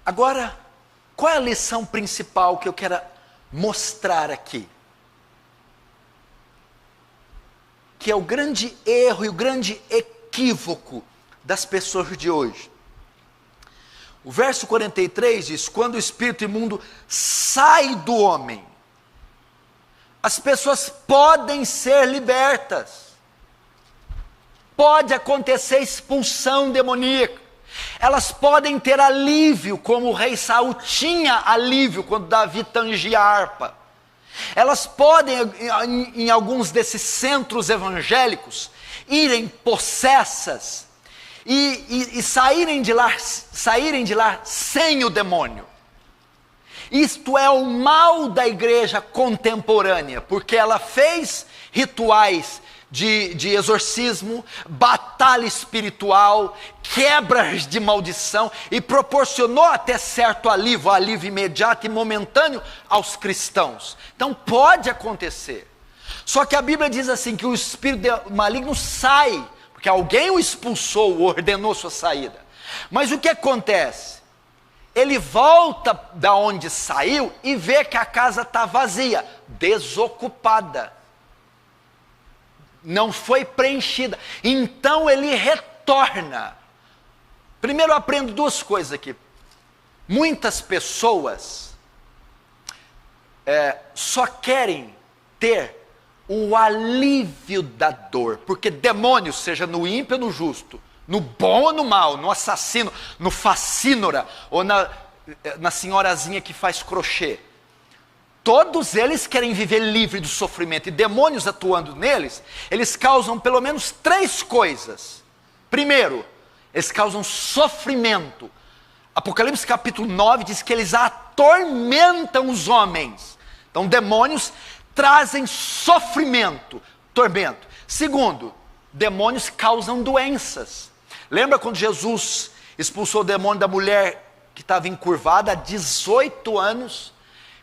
Agora, qual é a lição principal que eu quero mostrar aqui? Que é o grande erro e o grande equívoco das pessoas de hoje. O verso 43 diz: quando o espírito imundo sai do homem, as pessoas podem ser libertas. Pode acontecer expulsão demoníaca. Elas podem ter alívio, como o rei Saul tinha alívio quando Davi tangia a harpa. Elas podem, em alguns desses centros evangélicos, irem possessas e saírem de lá sem o demônio. Isto é o mal da igreja contemporânea, porque ela fez rituais de exorcismo, batalha espiritual, quebras de maldição, e proporcionou até certo alívio imediato e momentâneo aos cristãos. Então pode acontecer. Só que a Bíblia diz assim, que o espírito maligno sai, porque alguém o expulsou, ordenou sua saída. Mas o que acontece? Ele volta da onde saiu e vê que a casa está vazia, desocupada. Não foi preenchida. Então ele retorna. Primeiro eu aprendo duas coisas aqui. Muitas pessoas só querem ter o alívio da dor, porque demônio, seja no ímpio ou no justo, no bom ou no mal, no assassino, no facínora, ou na senhorazinha que faz crochê, todos eles querem viver livre do sofrimento, e demônios atuando neles, eles causam pelo menos três coisas. Primeiro, eles causam sofrimento. Apocalipse capítulo 9 diz que eles atormentam os homens. Então demônios trazem sofrimento, tormento. Segundo, demônios causam doenças. Lembra quando Jesus expulsou o demônio da mulher que estava encurvada há 18 anos?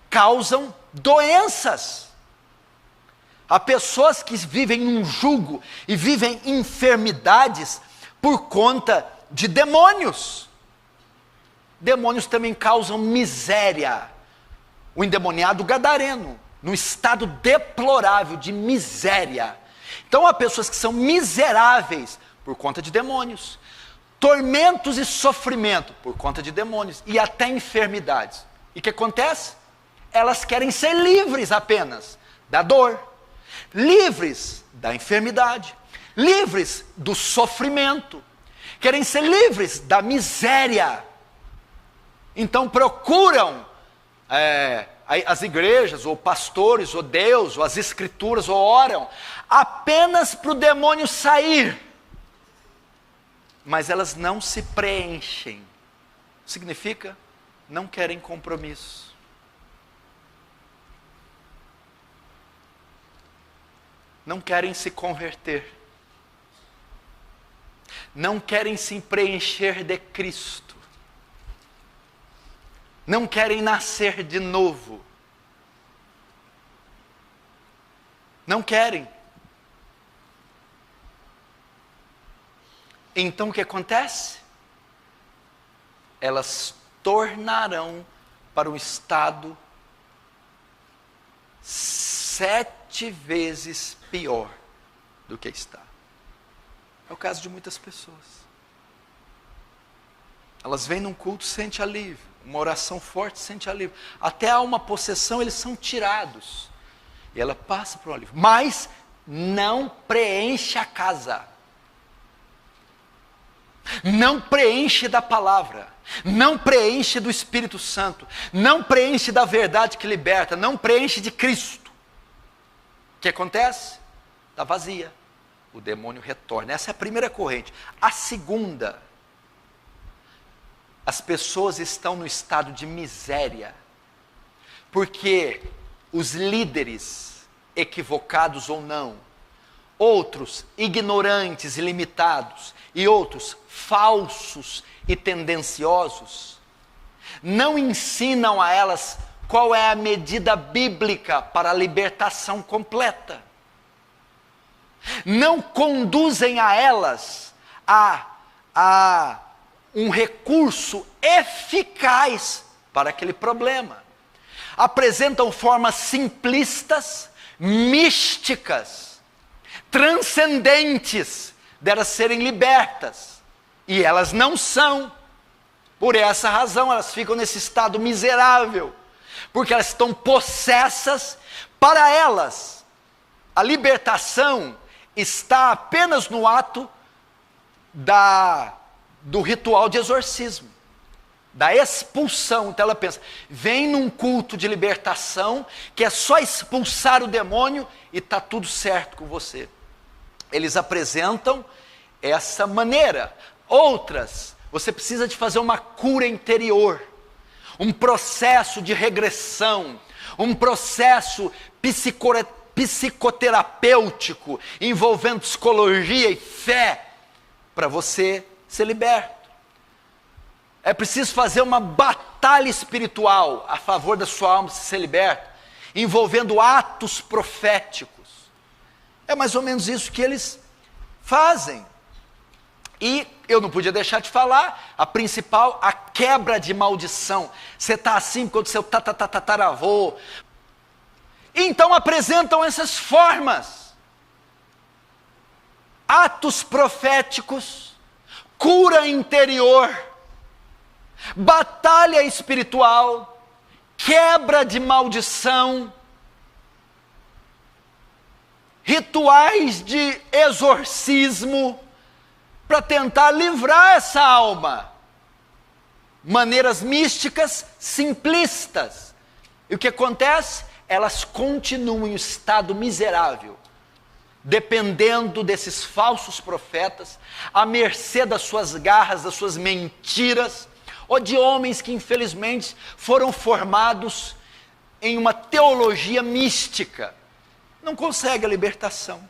Causam doenças. Há pessoas que vivem um jugo e vivem enfermidades por conta de demônios. Demônios também causam miséria. O endemoniado gadareno, num estado deplorável de miséria. Então há pessoas que são miseráveis por conta de demônios, tormentos e sofrimento por conta de demônios, e até enfermidades. E o que acontece? Elas querem ser livres apenas da dor, livres da enfermidade, livres do sofrimento, querem ser livres da miséria. Então procuram as igrejas, ou pastores, ou Deus, ou as escrituras, ou oram apenas para o demônio sair, mas elas não se preenchem. Significa, não querem compromisso. Não querem se converter, não querem se preencher de Cristo, não querem nascer de novo, não querem. Então o que acontece? Elas tornarão para um estado 7 vezes pior do que está. É o caso de muitas pessoas. Elas vêm num culto, sente alívio, uma oração forte, sente alívio, até há uma possessão, eles são tirados, e ela passa por um alívio, mas não preenche a casa, não preenche da palavra, não preenche do Espírito Santo, não preenche da verdade que liberta, não preenche de Cristo. O que acontece? Está vazia, o demônio retorna. Essa é a primeira corrente. A segunda, as pessoas estão no estado de miséria, porque os líderes, equivocados ou não, outros ignorantes e limitados, e outros falsos e tendenciosos, não ensinam a elas qual é a medida bíblica para a libertação completa. Não conduzem a elas a um recurso eficaz para aquele problema. Apresentam formas simplistas, místicas, transcendentes, delas serem libertas. E elas não são. Por essa razão, elas ficam nesse estado miserável, porque elas estão possessas. Para elas, a libertação está apenas no ato do ritual de exorcismo, da expulsão. Então ela pensa, vem num culto de libertação, que é só expulsar o demônio e está tudo certo com você. Eles apresentam essa maneira. Outras, você precisa de fazer uma cura interior, um processo de regressão, um processo psicoterapêutico, envolvendo psicologia e fé, para você ser liberto. É preciso fazer uma batalha espiritual a favor da sua alma ser liberta, envolvendo atos proféticos. É mais ou menos isso que eles fazem. E eu não podia deixar de falar, a principal, a quebra de maldição. Você está assim quando seu tataravô. Então apresentam essas formas. Atos proféticos, cura interior, batalha espiritual, quebra de maldição, rituais de exorcismo, para tentar livrar essa alma. Maneiras místicas simplistas. E o que acontece? Elas continuam em um estado miserável, dependendo desses falsos profetas, à mercê das suas garras, das suas mentiras, ou de homens que infelizmente foram formados em uma teologia mística. Não consegue a libertação.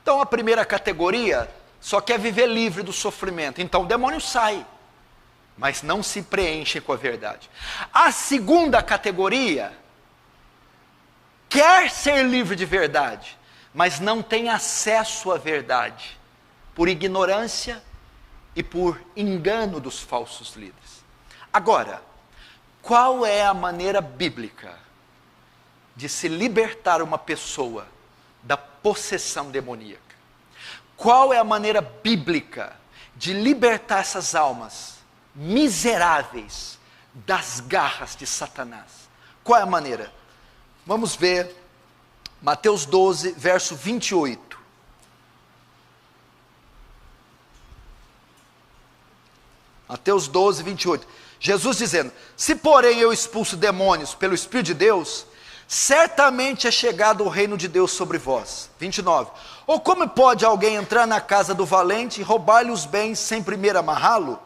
Então a primeira categoria só quer viver livre do sofrimento. Então o demônio sai, mas não se preenche com a verdade. A segunda categoria quer ser livre de verdade, mas não tem acesso à verdade, por ignorância e por engano dos falsos líderes. Agora, qual é a maneira bíblica de se libertar uma pessoa da possessão demoníaca? Qual é a maneira bíblica de libertar essas almas miseráveis das garras de Satanás? Qual é a maneira? Vamos ver Mateus 12, verso 28. Mateus 12, 28. Jesus dizendo, se porém eu expulso demônios pelo Espírito de Deus, certamente é chegado o reino de Deus sobre vós. 29. Ou como pode alguém entrar na casa do valente e roubar-lhe os bens sem primeiro amarrá-lo?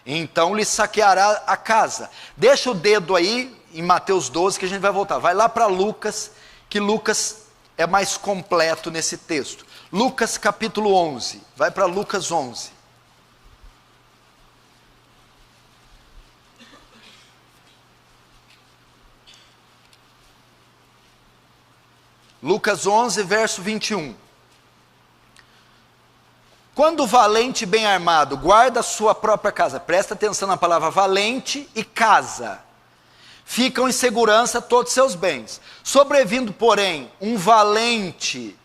Então lhe saqueará a casa. Deixa o dedo aí em Mateus 12 que a gente vai voltar. Vai lá para Lucas, que Lucas é mais completo nesse texto. Lucas capítulo 11. Vai para Lucas 11. Lucas 11, verso 21. Quando o valente bem armado guarda a sua própria casa, presta atenção na palavra valente e casa, ficam em segurança todos seus bens. Sobrevindo, porém, um valente,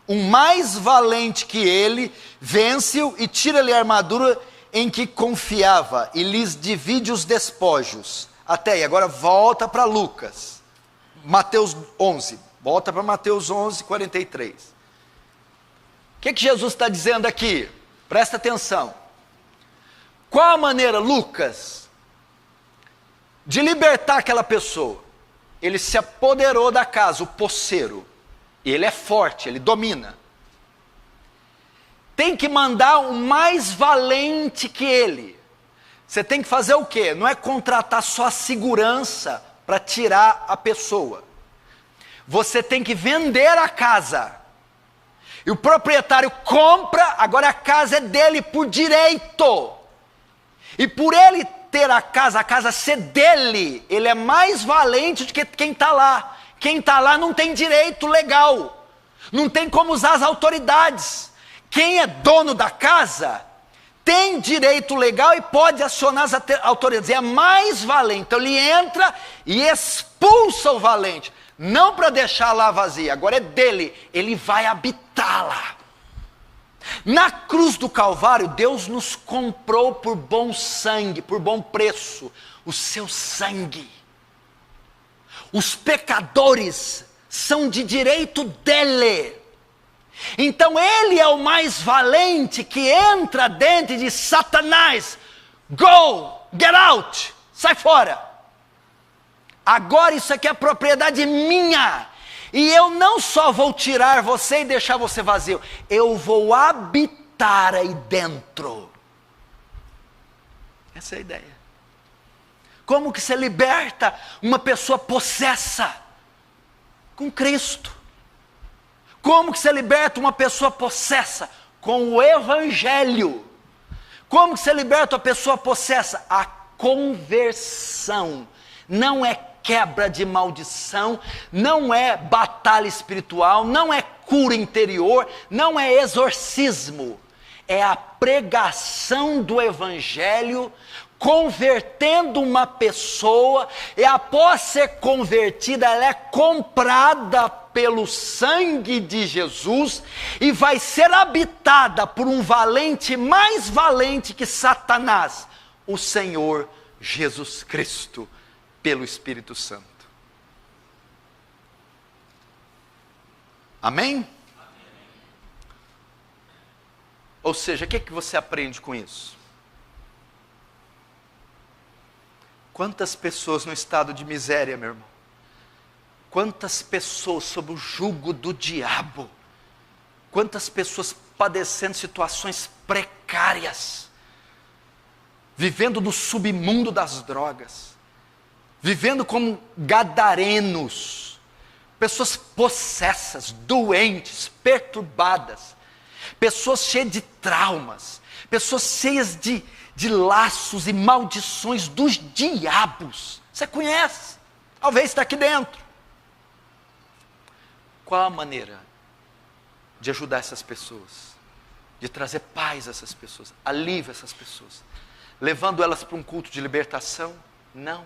um mais valente que ele, vence-o e tira-lhe a armadura em que confiava e lhes divide os despojos. Até aí, agora volta para Lucas, Mateus 11. Volta para Mateus 11, 43. O que Jesus está dizendo aqui? Presta atenção. Qual a maneira, Lucas, de libertar aquela pessoa? Ele se apoderou da casa, o posseiro. Ele é forte, ele domina. Tem que mandar um mais valente que ele. Você tem que fazer o quê? Não é contratar só a segurança para tirar a pessoa. Você tem que vender a casa. E o proprietário compra, agora a casa é dele por direito. E por ele ter a casa ser dele, ele é mais valente do que quem está lá. Quem está lá não tem direito legal. Não tem como usar as autoridades. Quem é dono da casa tem direito legal e pode acionar as autoridades. É mais valente. Então ele entra e expulsa o valente. Não para deixar lá vazia, agora é dele. Ele vai habitar lá. Na cruz do Calvário, Deus nos comprou por bom sangue, por bom preço. O seu sangue. Os pecadores são de direito dele. Então ele é o mais valente que entra dentro de Satanás. Go, get out, sai fora. Agora isso aqui é propriedade minha. E eu não só vou tirar você e deixar você vazio. Eu vou habitar aí dentro. Essa é a ideia. Como que se liberta uma pessoa possessa? Com Cristo. Como que se liberta uma pessoa possessa? Com o Evangelho. Como que se liberta uma pessoa possessa? A conversão. Não é quebra de maldição, não é batalha espiritual, não é cura interior, não é exorcismo. É a pregação do Evangelho, convertendo uma pessoa, e após ser convertida, ela é comprada pelo sangue de Jesus, e vai ser habitada por um valente, mais valente que Satanás, o Senhor Jesus Cristo, pelo Espírito Santo. Amém? Ou seja, o que você aprende com isso? Quantas pessoas no estado de miséria, meu irmão? Quantas pessoas sob o jugo do diabo? Quantas pessoas padecendo situações precárias? Vivendo no submundo das drogas? Vivendo como gadarenos? Pessoas possessas, doentes, perturbadas? Pessoas cheias de traumas? Pessoas cheias de laços e maldições dos diabos? Você conhece? Talvez está aqui dentro. Qual a maneira de ajudar essas pessoas? De trazer paz a essas pessoas, alívio a essas pessoas? Levando elas para um culto de libertação? Não.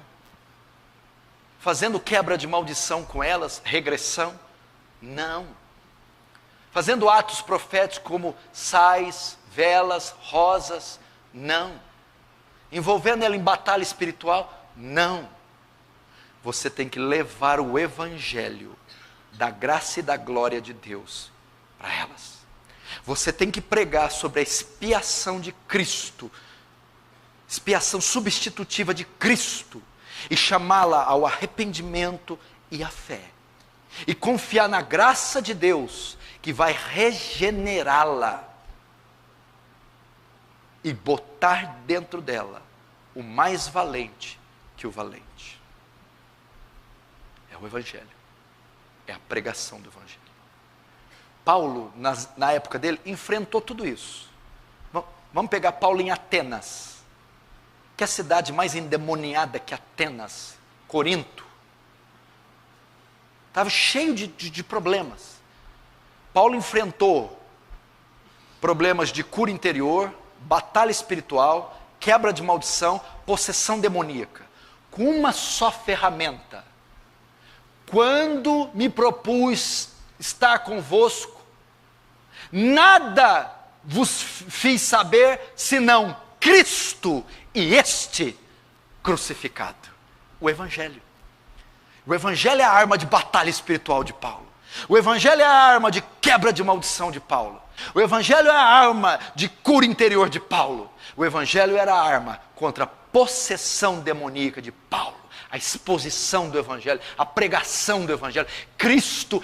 Fazendo quebra de maldição com elas, regressão? Não. Fazendo atos proféticos como sais, velas, rosas? Não. Envolvendo ela em batalha espiritual? Não. Você tem que levar o Evangelho da graça e da glória de Deus para elas. Você tem que pregar sobre a expiação de Cristo, expiação substitutiva de Cristo, e chamá-la ao arrependimento e à fé. E confiar na graça de Deus, que vai regenerá-la e botar dentro dela o mais valente que o valente. É o Evangelho. É a pregação do Evangelho. Paulo, na época dele, enfrentou tudo isso. Vamos pegar Paulo em Atenas. Que é a cidade mais endemoniada que Atenas, Corinto. Estava cheio de problemas. Paulo enfrentou problemas de cura interior, batalha espiritual, quebra de maldição, possessão demoníaca, com uma só ferramenta. Quando me propus estar convosco, nada vos fiz saber, senão Cristo e este crucificado. O Evangelho. O Evangelho é a arma de batalha espiritual de Paulo. O Evangelho é a arma de quebra de maldição de Paulo. O Evangelho é a arma de cura interior de Paulo. O Evangelho era a arma contra a possessão demoníaca de Paulo. A exposição do Evangelho, a pregação do Evangelho. Cristo